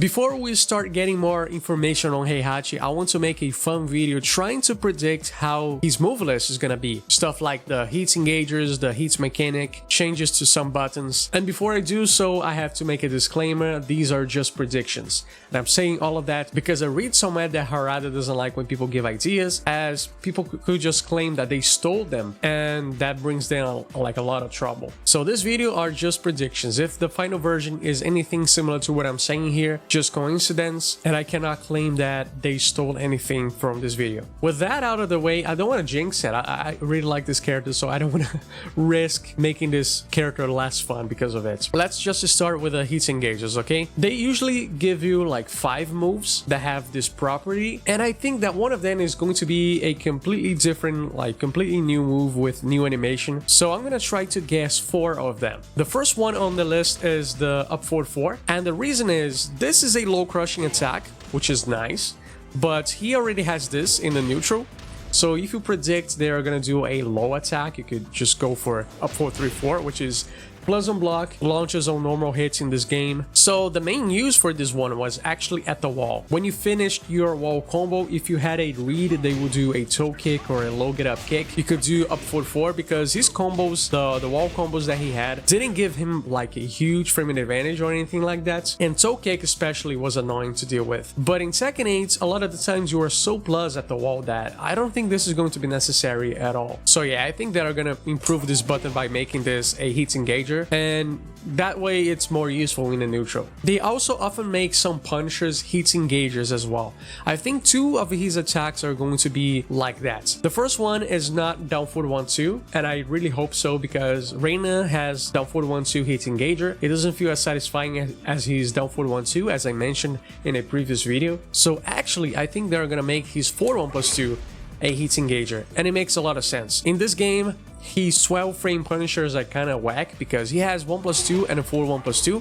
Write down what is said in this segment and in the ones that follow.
Before we start getting more information on Heihachi, I want to make a fun video trying to predict how his move list is gonna be. Stuff like the hits engagers, the hits mechanic, changes to some buttons. And before I do so, I have to make a disclaimer, these are just predictions. And I'm saying all of that because I read somewhere that Harada doesn't like when people give ideas, as people could just claim that they stole them, and that brings them like a lot of trouble. So this video are just predictions. If the final version is anything similar to what I'm saying here, just coincidence, and I cannot claim that they stole anything from this video. With that out of the way, I don't want to jinx it. I really like this character, so I don't want to risk making this character less fun because of it. Let's just start with the hits engagers, okay? They usually give you like 5 moves that have this property, and I think that one of them is going to be a completely different, like completely new move with new animation. So I'm gonna try to guess 4 of them. The first one on the list is the up forward 4, and the reason is this is a low crushing attack, which is nice, but he already has this in the neutral. So if you predict they're gonna do a low attack, you could just go for up 4-3-4, which is plus on block, launches on normal hits in this game. So the main use for this one was actually at the wall. When you finished your wall combo, if you had a read, they would do a toe kick or a low get up kick. You could do up 4-4 because his combos, the wall combos that he had, didn't give him like a huge framing advantage or anything like that. And toe kick especially was annoying to deal with. But in Tekken 8, a lot of the times you are so plus at the wall that I don't think this is going to be necessary at all. So yeah, I think they're gonna improve this button by making this a hits engager, and that way it's more useful in the neutral. They also often make some punishers hits engagers as well. I think 2 of his attacks are going to be like that. The first one is not down forward 1-2, and I really hope so because Reina has down forward 1-2 hits engager. It doesn't feel as satisfying as his down forward 1-2, as I mentioned in a previous video. So actually I think they're gonna make his forward 1+2 a hits engager, and it makes a lot of sense. In this game, his 12 frame punishers are kind of whack because he has 1+2 and a 4-1+2,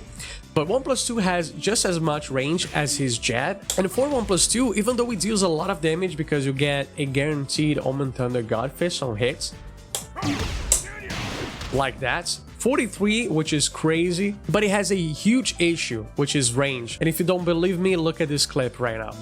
but 1+2 has just as much range as his jab, and 4-1+2, even though it deals a lot of damage because you get a guaranteed Omen Thunder God Fist on hits like that. 43, which is crazy, but it has a huge issue, which is range. And if you don't believe me, look at this clip right now.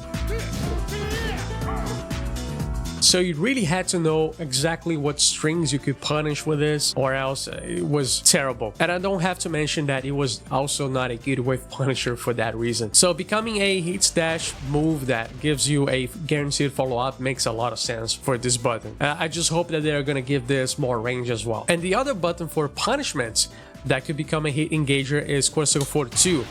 So you really had to know exactly what strings you could punish with this, or else it was terrible. And I don't have to mention that it was also not a good wave punisher for that reason. So becoming a hits dash move that gives you a guaranteed follow-up makes a lot of sense for this button. I just hope that they're gonna give this more range as well. And the other button for punishments that could become a hit engager is Corsico 4-2.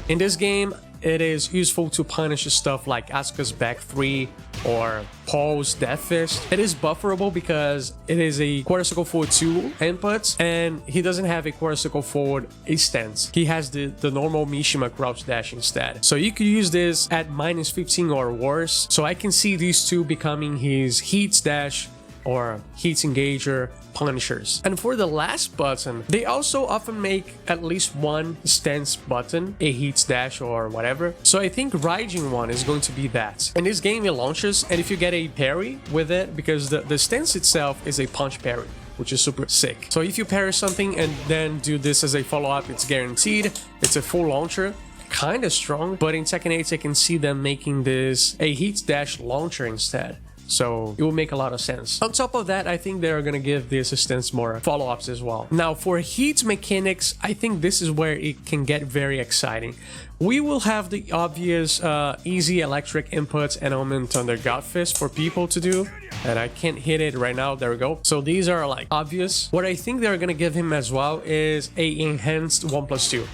In this game, it is useful to punish stuff like Asuka's back 3 or Paul's death fist. It is bufferable because it is a quarter circle forward 2 inputs, and he doesn't have a quarter circle forward stance. He has the normal Mishima crouch dash instead. So you could use this at -15 or worse. So I can see these two becoming his hits dash or hits engager punishers. And for the last button, they also often make at least one stance button, a hits dash or whatever. So I think Raijin one is going to be that. In this game it launches, and if you get a parry with it, because the stance itself is a punch parry, which is super sick. So if you parry something and then do this as a follow-up, it's guaranteed. It's a full launcher. Kind of strong, but in Tekken 8 I can see them making this a hits dash launcher instead. So it will make a lot of sense. On top of that, I think they're gonna give the assistants more follow-ups as well. Now for heat mechanics, I think this is where it can get very exciting. We will have the obvious easy electric inputs and Omen Thunder God Fist for people to do, and I can't hit it right now. There we go. So these are like obvious. What I think they're gonna give him as well is a enhanced 1+2.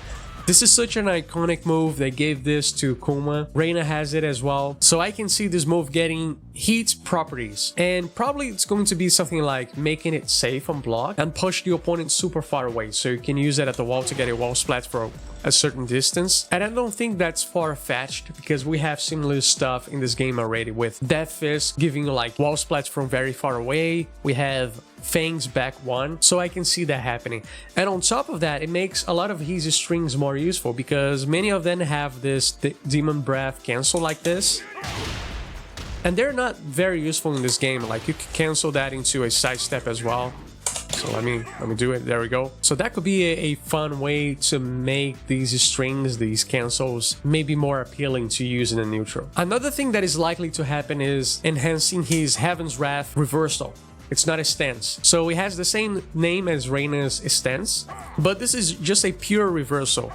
This is such an iconic move. They gave this to Kuma. Reina has it as well. So I can see this move getting heat properties. And probably it's going to be something like making it safe on block and push the opponent super far away. So you can use it at the wall to get a wall splat for a certain distance. And I don't think that's far-fetched because we have similar stuff in this game already with Death Fist giving you like wall splats from very far away. We have Fang's back 1, so I can see that happening. And on top of that, it makes a lot of his strings more useful because many of them have this Demon Breath cancel like this. And they're not very useful in this game. Like you can cancel that into a sidestep as well. So let me do it. There we go. So that could be a fun way to make these strings, these cancels, maybe more appealing to use in a neutral. Another thing that is likely to happen is enhancing his Heaven's Wrath reversal. It's not a stance. So it has the same name as Reina's stance, but this is just a pure reversal.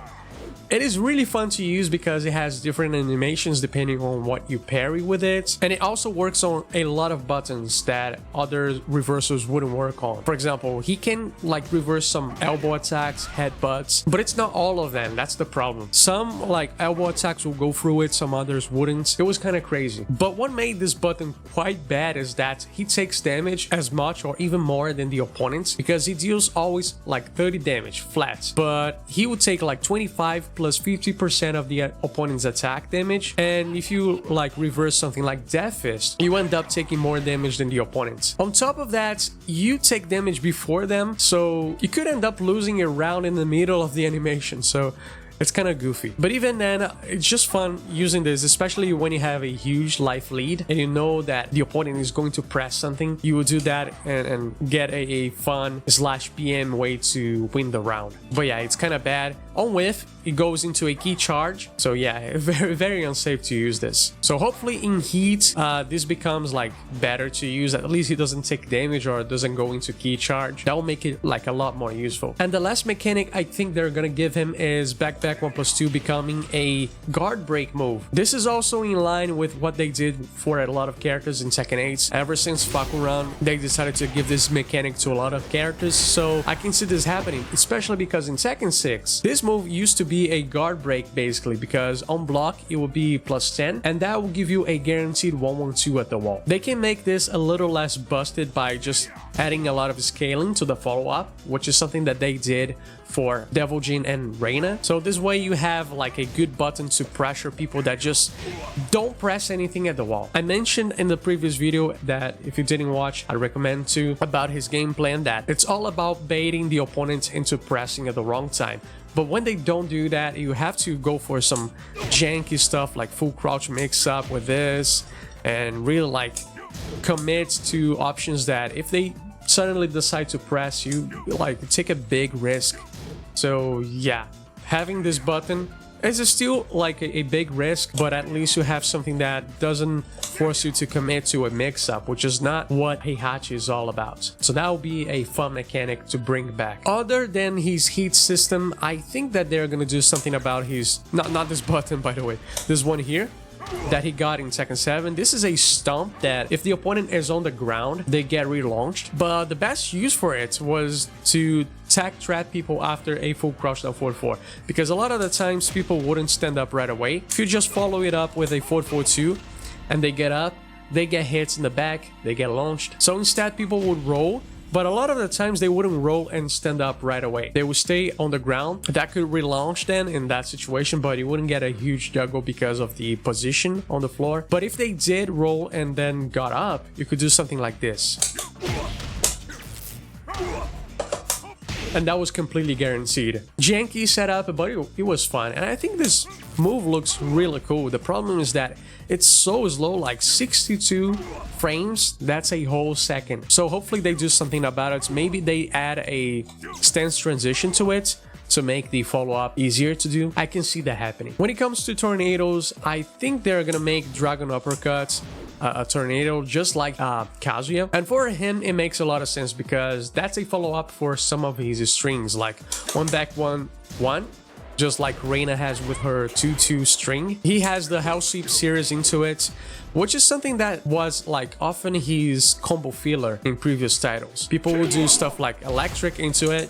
It is really fun to use because it has different animations depending on what you parry with it, and it also works on a lot of buttons that other reversals wouldn't work on. For example, he can like reverse some elbow attacks, headbutts, but it's not all of them. That's the problem. Some like elbow attacks will go through it, some others wouldn't. It was kind of crazy. But what made this button quite bad is that he takes damage as much or even more than the opponents, because he deals always like 30 damage flat, but he would take like 25 plus 50% of the opponent's attack damage, and if you like reverse something like Death Fist, you end up taking more damage than the opponents. On top of that, you take damage before them, so you could end up losing a round in the middle of the animation, so it's kind of goofy. But even then, it's just fun using this, especially when you have a huge life lead and you know that the opponent is going to press something. You will do that and get a fun / PM way to win the round. But yeah, it's kind of bad. On whiff, it goes into a key charge. So yeah, very unsafe to use this. So hopefully in heat, this becomes like better to use. At least he doesn't take damage or doesn't go into key charge. That will make it like a lot more useful. And the last mechanic I think they're gonna give him is backpack 1+2 becoming a guard break move. This is also in line with what they did for a lot of characters in Tekken 8. Ever since Fakuran, they decided to give this mechanic to a lot of characters. So I can see this happening, especially because in Tekken 6, this move used to be a guard break basically, because on block it will be +10 and that will give you a guaranteed 112 at the wall. They can make this a little less busted by just adding a lot of scaling to the follow-up, which is something that they did for Devil Jin and Reina. So this way you have like a good button to pressure people that just don't press anything at the wall. I mentioned in the previous video that if you didn't watch, I recommend to, about his game plan, that it's all about baiting the opponent into pressing at the wrong time. But when they don't do that, you have to go for some janky stuff like full crouch mix up with this and really like commit to options that if they suddenly decide to press, you like take a big risk. So yeah, having this button is still like a big risk, but at least you have something that doesn't force you to commit to a mix-up, which is not what Heihachi is all about. So that will be a fun mechanic to bring back. Other than his heat system, I think that they're gonna do something about his... Not this button, by the way. This one here that he got in Tekken 7. This is a stomp that if the opponent is on the ground, they get relaunched. But the best use for it was to tag trap people after a full crouch down 4-4, because a lot of the times people wouldn't stand up right away. If you just follow it up with a 4-4-2 and they get up, they get hits in the back, they get launched. So instead people would roll, but a lot of the times they wouldn't roll and stand up right away. They would stay on the ground. That could relaunch then in that situation, but you wouldn't get a huge juggle because of the position on the floor. But if they did roll and then got up, you could do something like this. And that was completely guaranteed. Janky setup, but it was fun. And I think this move looks really cool. The problem is that it's so slow, like 62 frames. That's a whole second. So hopefully they do something about it. Maybe they add a stance transition to it to make the follow-up easier to do. I can see that happening. When it comes to tornadoes, I think they're gonna make Dragon Uppercuts a tornado just like Kazuya, and for him it makes a lot of sense because that's a follow-up for some of his strings, like 1 back 1 1, just like Reina has with her 2-2 string. He has the Hell Sweep series into it, which is something that was like often his combo filler in previous titles. People would do stuff like electric into it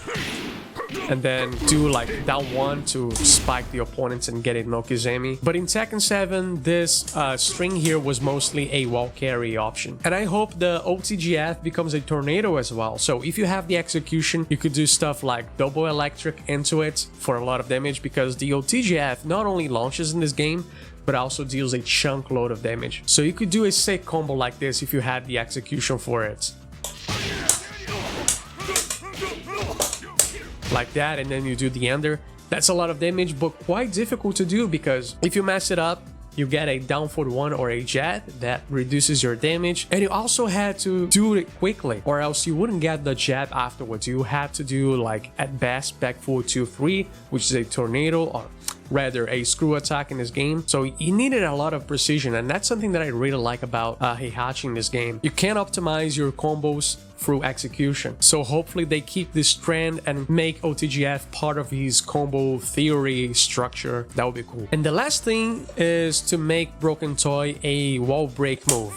and then do like down 1 to spike the opponents and get a Nokizemi. But in Tekken 7, this string here was mostly a wall carry option. And I hope the OTGF becomes a tornado as well. So if you have the execution, you could do stuff like double electric into it for a lot of damage, because the OTGF not only launches in this game, but also deals a chunk load of damage. So you could do a sick combo like this if you had the execution for it. Like that, and then you do the ender. That's a lot of damage, but quite difficult to do, because if you mess it up, you get a down forward 1 or a jet that reduces your damage, and you also had to do it quickly or else you wouldn't get the jab afterwards. You had to do like at best back forward 2-3, which is a tornado, or rather a screw attack in this game. So you needed a lot of precision, and that's something that I really like about Heihachi in this game. You can optimize your combos through execution, so hopefully they keep this trend and make OTGF part of his combo theory structure. That would be cool. And the last thing is to make Broken Toy a wall break move,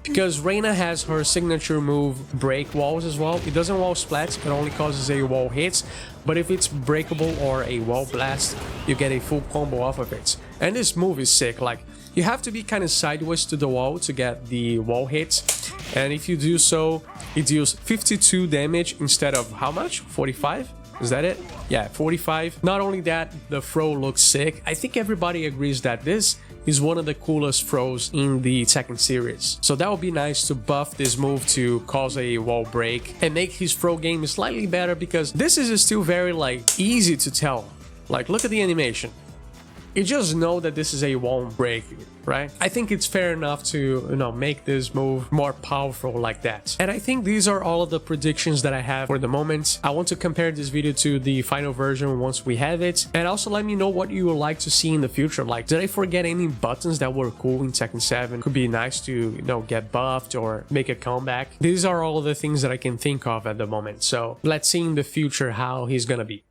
because Reina has her signature move break walls as well. It doesn't wall splats, it only causes a wall hits, but if it's breakable or a wall blast, you get a full combo off of it. And this move is sick. Like, you have to be kind of sideways to the wall to get the wall hits, and if you do so, it deals 52 damage instead of how much? 45? Is that it? Yeah, 45. Not only that, the throw looks sick. I think everybody agrees that this is one of the coolest throws in the Tekken series. So that would be nice to buff this move to cause a wall break and make his throw game slightly better, because this is still very like easy to tell. Like, look at the animation. You just know that this is a wall break, right? I think it's fair enough to, you know, make this move more powerful like that. And I think these are all of the predictions that I have for the moment. I want to compare this video to the final version once we have it. And also let me know what you would like to see in the future. Like, did I forget any buttons that were cool in Tekken 7? Could be nice to, you know, get buffed or make a comeback. These are all of the things that I can think of at the moment. So let's see in the future how he's gonna be.